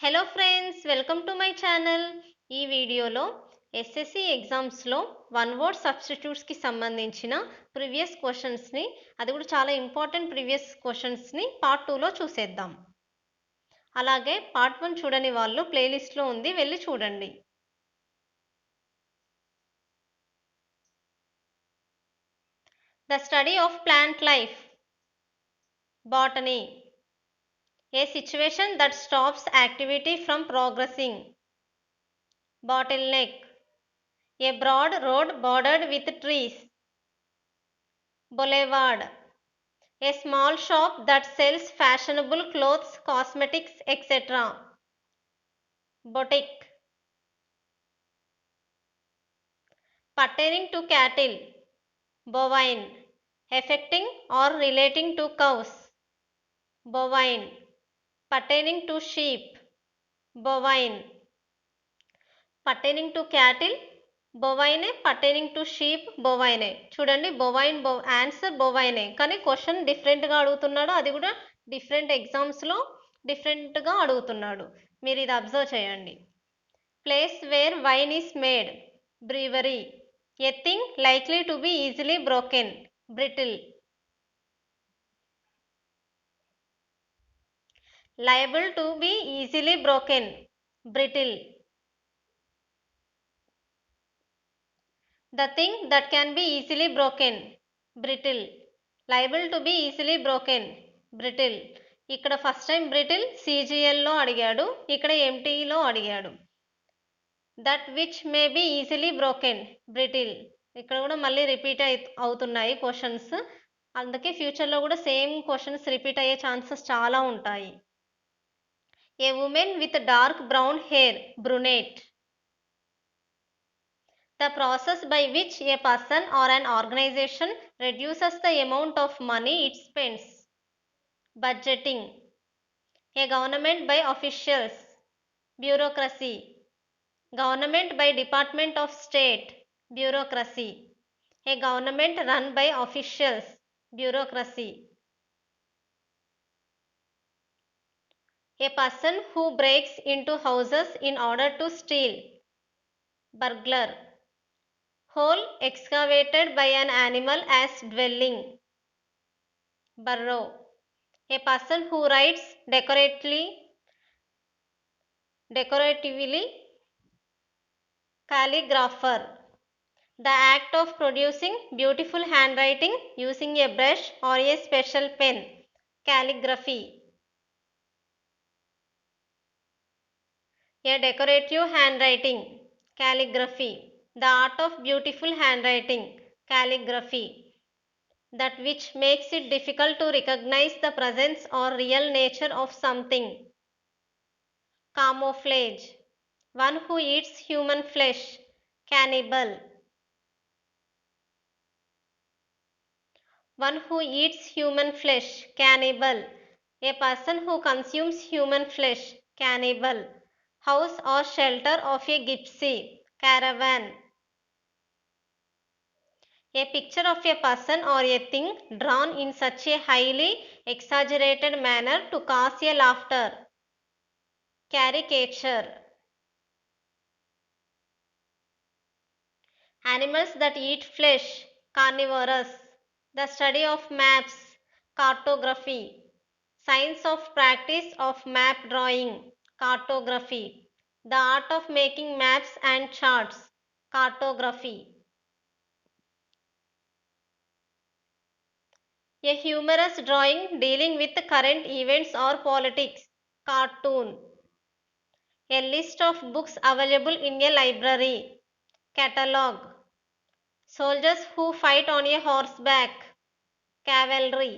Hello friends, welcome to my channel. ఈ వీడియోలో SSC ఎగ్జామ్స్లో వన్ వర్డ్ సబ్స్టిట్యూట్స్కి సంబంధించిన ప్రీవియస్ క్వశ్చన్స్ని, అది కూడా చాలా ఇంపార్టెంట్ ప్రీవియస్ క్వశ్చన్స్ని పార్ట్ 2లో చూసేద్దాం. అలాగే పార్ట్ 1 చూడని వాళ్ళు ప్లేలిస్ట్లో ఉంది, వెళ్ళి చూడండి. The study of plant life. Botany. A situation that stops activity from progressing. Bottleneck. A broad road bordered with trees. Boulevard. A small shop that sells fashionable clothes, cosmetics, etc. Boutique. Pertaining to cattle. Bovine. Affecting or relating to cows. Bovine. Pertaining to sheep. Bovine. Pertaining to cattle. Bovine, pertaining to sheep bovine. చూడండి, bovine answer బొవైనే, కానీ question డిఫరెంట్గా అడుగుతున్నాడు. అది కూడా different ఎగ్జామ్స్లో డిఫరెంట్గా అడుగుతున్నాడు. మీరు ఇది అబ్జర్వ్ చేయండి. Place where wine is made. Brewery. A thing likely to be easily broken. Brittle. Liable to be easily broken. Brittle. The thing that can be easily broken. Brittle. Liable to be easily broken. Brittle. ఇక్కడ first time brittle CGLలో అడిగాడు, ఇక్కడ MTలో అడిగాడు. That which may be easily broken. Brittle. ఇక్కడ కూడా మళ్ళీ repeat అవుతున్నాయి క్వశ్చన్స్, అందుకే ఫ్యూచర్లో కూడా సేమ్ క్వశ్చన్స్ రిపీట్ అయ్యే ఛాన్సెస్ చాలా ఉంటాయి. A woman with dark brown hair. Brunette. The process by which a person or an organization reduces the amount of money it spends. Budgeting. A government by officials. Bureaucracy. Government by Department of State. Bureaucracy. A government run by officials. Bureaucracy. A person who breaks into houses in order to steal. Burglar. Hole excavated by an animal as dwelling. Burrow. A person who writes decoratively. Calligrapher. The act of producing beautiful handwriting using a brush or a special pen. Calligraphy. A decorative handwriting. Calligraphy. The art of beautiful handwriting. Calligraphy. That which makes it difficult to recognize the presence or real nature of something. Camouflage. One who eats human flesh. Cannibal. One who eats human flesh. Cannibal. A person who consumes human flesh. Cannibal. House or shelter of a gypsy. Caravan. A picture of a person or a thing drawn in such a highly exaggerated manner to cause a laughter. Caricature. Animals that eat flesh. Carnivorous. The study of maps. Cartography. Science of practice of map drawing. Cartography. The art of making maps and charts. Cartography. A humorous drawing dealing with current events or politics. Cartoon. A list of books available in a library. Catalogue. Soldiers who fight on a horseback. Cavalry.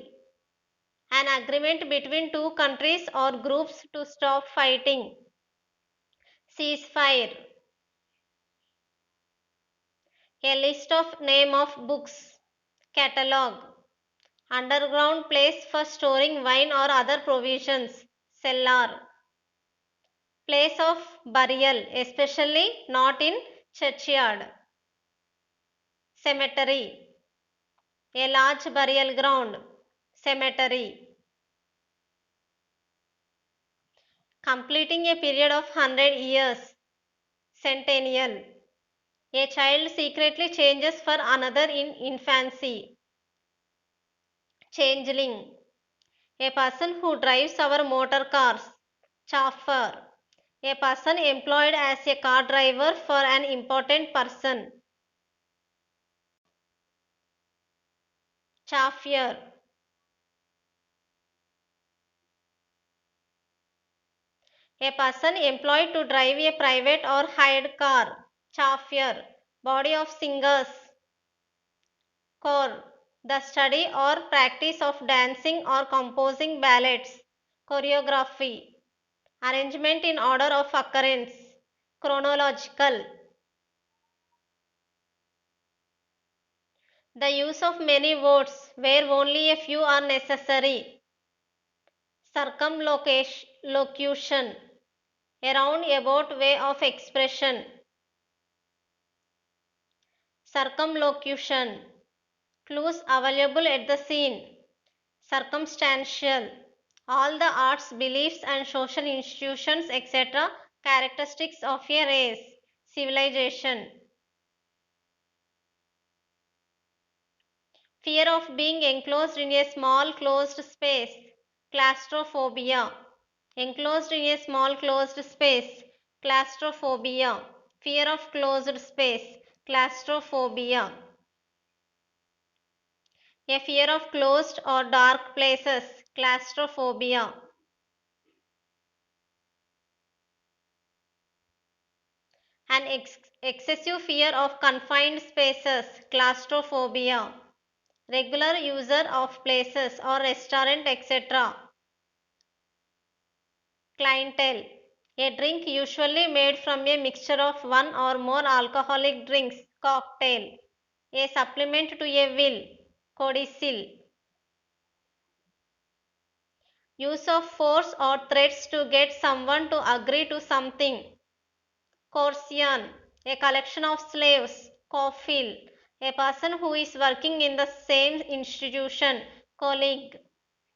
An agreement between two countries or groups to stop fighting. Ceasefire. A list of name of books. Catalogue. Underground place for storing wine or other provisions. Cellar. Place of burial, especially not in churchyard. Cemetery. A large burial ground. Cemetery. completing a period of 100 years, centennial. A child secretly changes for another in infancy, changeling. A person who drives our motor cars, chauffeur. A person employed as a car driver for an important person, chauffeur. A person employed to drive a private or hired car, chauffeur. Body of singers, core. The study or practice of dancing or composing ballets, choreography. Arrangement in order of occurrence, chronological. The use of many words where only a few are necessary, circumlocution. A roundabout way of expression, circumlocution. Clues available at the scene, circumstantial. All the arts, beliefs and social institutions etc. characteristics of a race, civilization. Fear of being enclosed in a small closed space, claustrophobia. Enclosed in a small closed space, claustrophobia. Fear of closed space, claustrophobia. A fear of closed or dark places, claustrophobia. An excessive fear of confined spaces, claustrophobia. Regular user of places or restaurant etc. Clientele. A drink usually made from a mixture of one or more alcoholic drinks, cocktail. A supplement to a will, codicil. Use of force or threats to get someone to agree to something. Coercion. A collection of slaves, coffil. A person who is working in the same institution, colleague.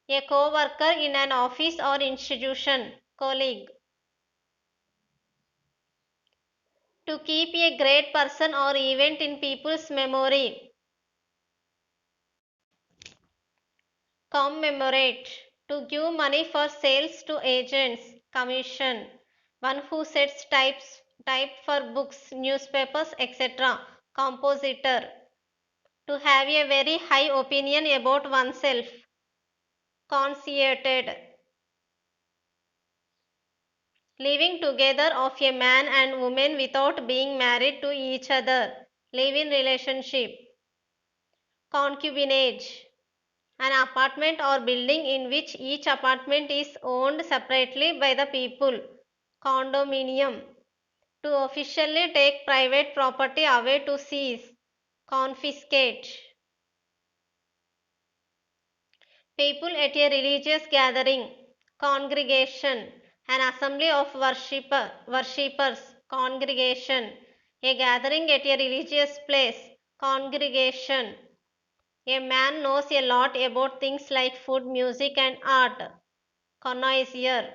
A co-worker in an office or institution, colleague. To keep a great person or event in people's memory. Commemorate. To give money for sales to agents, commission. One who sets type for books, newspapers etc. Compositor. To have a very high opinion about oneself, conceited. Living together of a man and woman without being married to each other, live-in relationship. Concubinage. An apartment or building in which each apartment is owned separately by the people, condominium. To officially take private property away, to seize, confiscate. People at a religious gathering, congregation. An assembly of worshippers, congregation. A gathering at a religious place, congregation. A man knows a lot about things like food, music and art, connoisseur.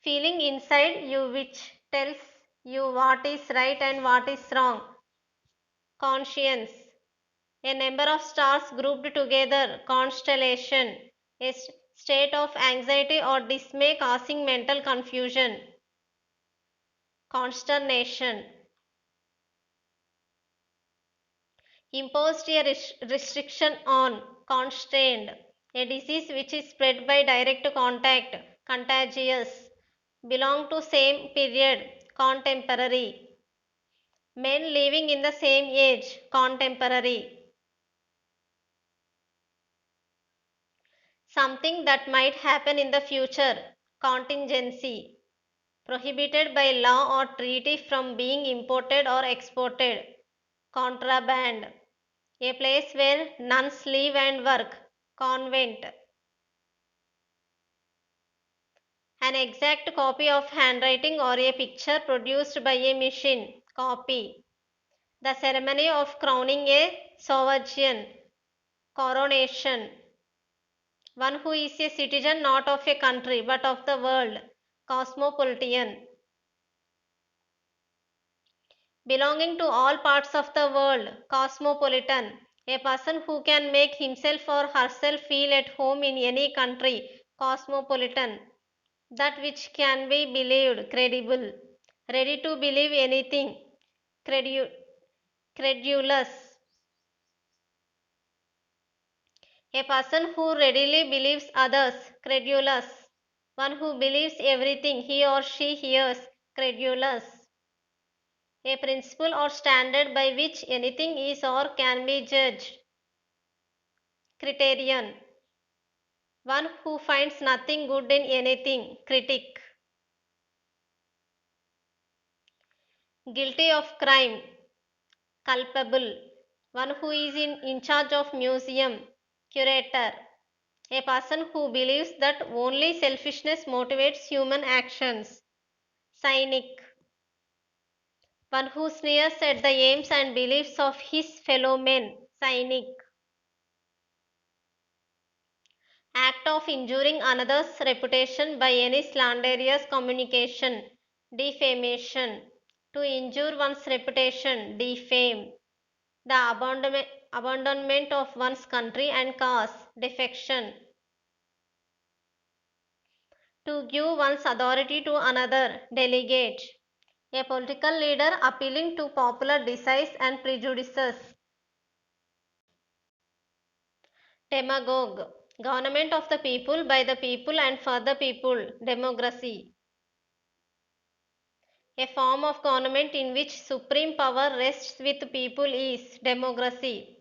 Feeling inside you which tells you what is right and what is wrong, conscience. A number of stars grouped together, constellation. A state of anxiety or dismay causing mental confusion, consternation. Imposed a restriction on, constrained. A disease which is spread by direct contact, contagious. Belong to same period, contemporary. Men living in the same age, contemporary. Something that might happen in the future, contingency. Prohibited by law or treaty from being imported or exported, contraband. A place where nuns live and work, convent. An exact copy of handwriting or a picture produced by a machine, copy. The ceremony of crowning a sovereign, coronation. One who is a citizen not of a country but of the world. Cosmopolitan. Belonging to all parts of the world. Cosmopolitan. A person who can make himself or herself feel at home in any country. Cosmopolitan. That which can be believed. Credible. Ready to believe anything. Credulous. A person who readily believes others. Credulous. One who believes everything he or she hears. Credulous. A principle or standard by which anything is or can be judged. Criterion. One who finds nothing good in anything. Critic. Guilty of crime. Culpable. One who is in charge of museum. Curator. A person who believes that only selfishness motivates human actions. Cynic. One who sneers at the aims and beliefs of his fellow men. Cynic. Act of injuring another's reputation by any slanderous communication. Defamation. To injure one's reputation. Defame. The abandonment of one's country and cause. Defection. To give one's authority to another. Delegate. A political leader appealing to popular desires and prejudices. Demagogue. Government of the people, by the people and for the people. Democracy. A form of government in which supreme power rests with people is democracy.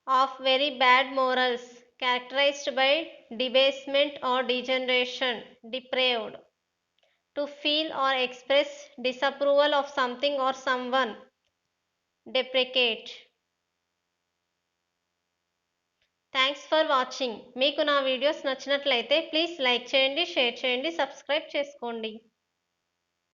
Of very bad morals, characterized by debasement or degeneration. Depraved. To feel or express disapproval of something or someone. Deprecate. Thanks for watching. మీకు నా videos నచ్చినట్లయితే please like చేయండి, share చేయండి, subscribe చేసుకోండి.